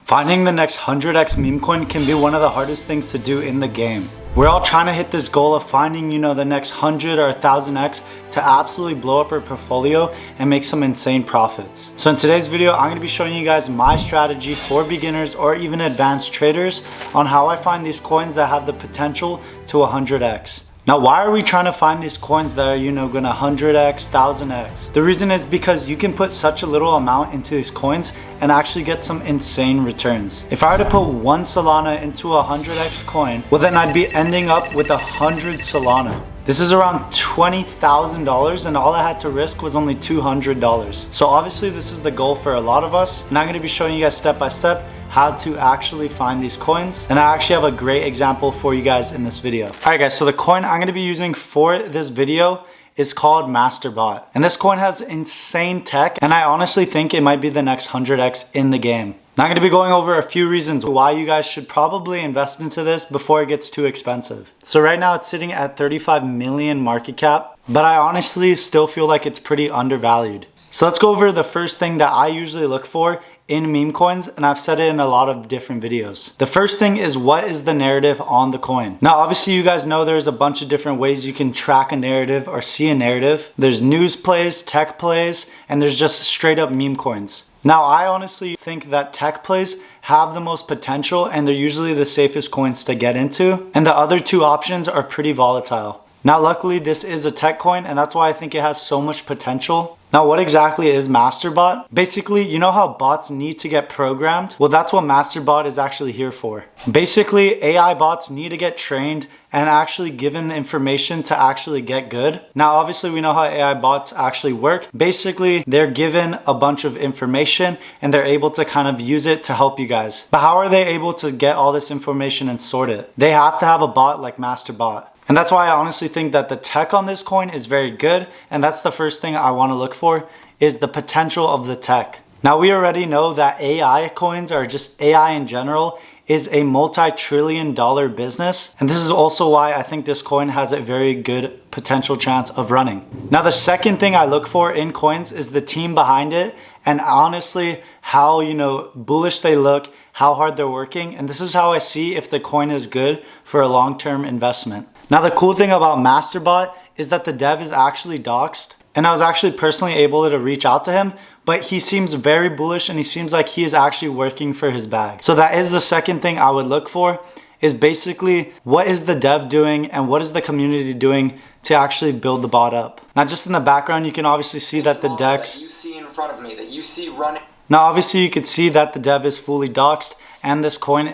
Finding the next 100x meme coin can be one of the hardest things to do in the game. We're all trying to hit this goal of finding, the next 100 or 1000x to absolutely blow up our portfolio and make some insane profits. So in today's video, I'm gonna be showing you guys my strategy for beginners or even advanced traders on how I find these coins that have the potential to 100x. Now, why are we trying to find these coins that are, gonna 100x, 1000x? The reason is because you can put such a little amount into these coins and actually get some insane returns. If I were to put 1 Solana into a 100x coin, well then I'd be ending up with 100 Solana. This is around $20,000 and all I had to risk was only $200. So obviously this is the goal for a lot of us, and I'm gonna be showing you guys step by step how to actually find these coins. And I actually have a great example for you guys in this video. All right guys, so the coin I'm gonna be using for this video is called MasterBot. And this coin has insane tech, and I honestly think it might be the next 100x in the game. Now I'm gonna be going over a few reasons why you guys should probably invest into this before it gets too expensive. So right now it's sitting at 35 million market cap, but I honestly still feel like it's pretty undervalued. So let's go over the first thing that I usually look for in meme coins, and I've said it in a lot of different videos. The first thing is, what is the narrative on the coin? Now obviously you guys know there's a bunch of different ways you can track a narrative or see a narrative. There's news plays, tech plays, and there's just straight up meme coins. Now I honestly think that tech plays have the most potential and they're usually the safest coins to get into, and the other two options are pretty volatile. Now luckily this is a tech coin, and that's why I think it has so much potential. Now what exactly is MasterBot? Basically, you know how bots need to get programmed? Well, that's what MasterBot is actually here for. Basically, AI bots need to get trained and actually given the information to actually get good. Now obviously we know how AI bots actually work. Basically, they're given a bunch of information and they're able to kind of use it to help you guys. But how are they able to get all this information and sort it? They have to have a bot like MasterBot. And that's why I honestly think that the tech on this coin is very good. And that's the first thing I want to look for, is the potential of the tech. Now we already know that AI coins, or just AI in general, is a multi-trillion-dollar business. And this is also why I think this coin has a very good potential chance of running. Now the second thing I look for in coins is the team behind it, and honestly how bullish they look, how hard they're working. And this is how I see if the coin is good for a long-term investment. Now the cool thing about MasterBot is that the dev is actually doxed, and I was actually personally able to reach out to him, but he seems very bullish and he seems like he is actually working for his bag. So that is the second thing I would look for, is basically what is the dev doing and what is the community doing to actually build the bot up. Now just in the background you can obviously see that the DEX that you see in front of me, that you see running. Now obviously you could see that the dev is fully doxed, and this coin,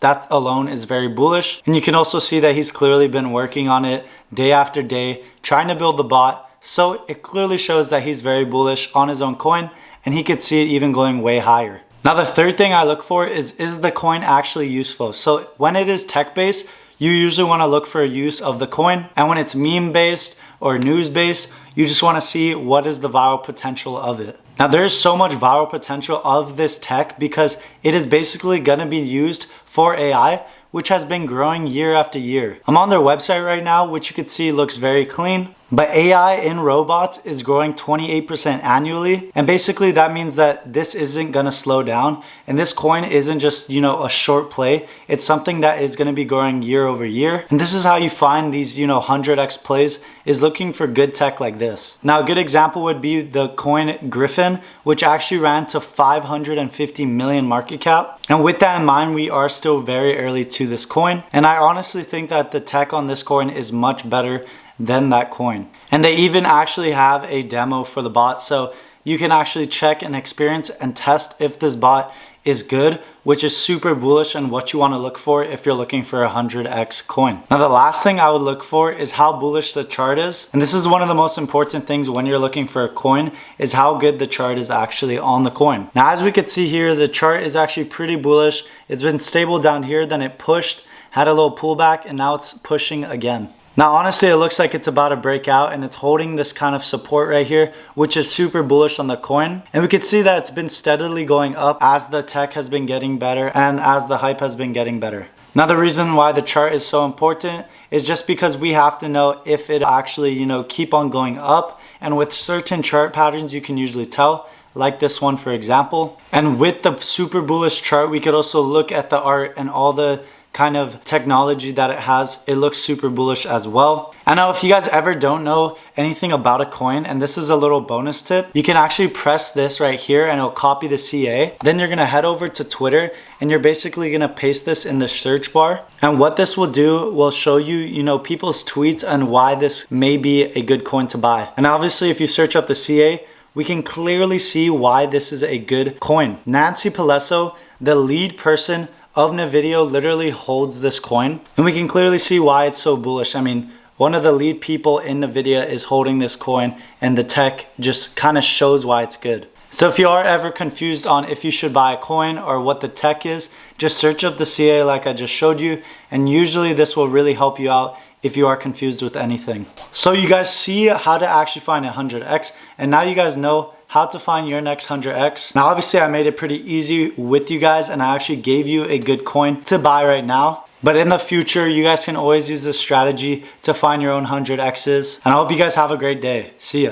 that alone is very bullish. And you can also see that he's clearly been working on it day after day, trying to build the bot. So it clearly shows that he's very bullish on his own coin, and he could see it even going way higher. Now the third thing I look for is the coin actually useful? So when it is tech based, you usually want to look for a use of the coin. And when it's meme based or news based, you just want to see what is the viral potential of it. Now there is so much viral potential of this tech because it is basically going to be used for AI, which has been growing year after year. I'm on their website right now, which you can see looks very clean. But AI in robots is growing 28% annually. And basically that means that this isn't gonna slow down. And this coin isn't just, a short play. It's something that is gonna be growing year over year. And this is how you find these, 100x plays, is looking for good tech like this. Now a good example would be the coin Griffin, which actually ran to 550 million market cap. And with that in mind, we are still very early to this coin. And I honestly think that the tech on this coin is much better than that coin. And they even actually have a demo for the bot, so you can actually check and experience and test if this bot is good, which is super bullish and what you want to look for if you're looking for a 100x coin. Now the last thing I would look for is how bullish the chart is. And this is one of the most important things when you're looking for a coin, is how good the chart is actually on the coin. Now as we can see here, the chart is actually pretty bullish. It's been stable down here, then it pushed, had a little pullback, and now it's pushing again. Now honestly it looks like it's about to break out, and it's holding this kind of support right here, which is super bullish on the coin. And we can see that it's been steadily going up as the tech has been getting better and as the hype has been getting better. Now the reason why the chart is so important is just because we have to know if it actually keep on going up. And with certain chart patterns you can usually tell. like this one for example. And with the super bullish chart, we could also look at the art and all the kind of technology that it has. It looks super bullish as well. And now if you guys ever don't know anything about a coin, and this is a little bonus tip, you can actually press this right here and it'll copy the CA. Then you're gonna head over to Twitter and you're basically gonna paste this in the search bar. And what this will do will show you, you know, people's tweets and why this may be a good coin to buy. And obviously if you search up the CA, we can clearly see why this is a good coin. Nancy Pelosi, the lead person of NVIDIA, literally holds this coin, and we can clearly see why it's so bullish. I mean, one of the lead people in NVIDIA is holding this coin, and the tech just kind of shows why it's good. So if you are ever confused on if you should buy a coin or what the tech is, just search up the CA like I just showed you, and usually this will really help you out if you are confused with anything. So you guys see how to actually find 100x, and now you guys know how to find your next 100x. Now obviously I made it pretty easy with you guys, and I actually gave you a good coin to buy right now. But in the future, you guys can always use this strategy to find your own 100x's. And I hope you guys have a great day. See ya.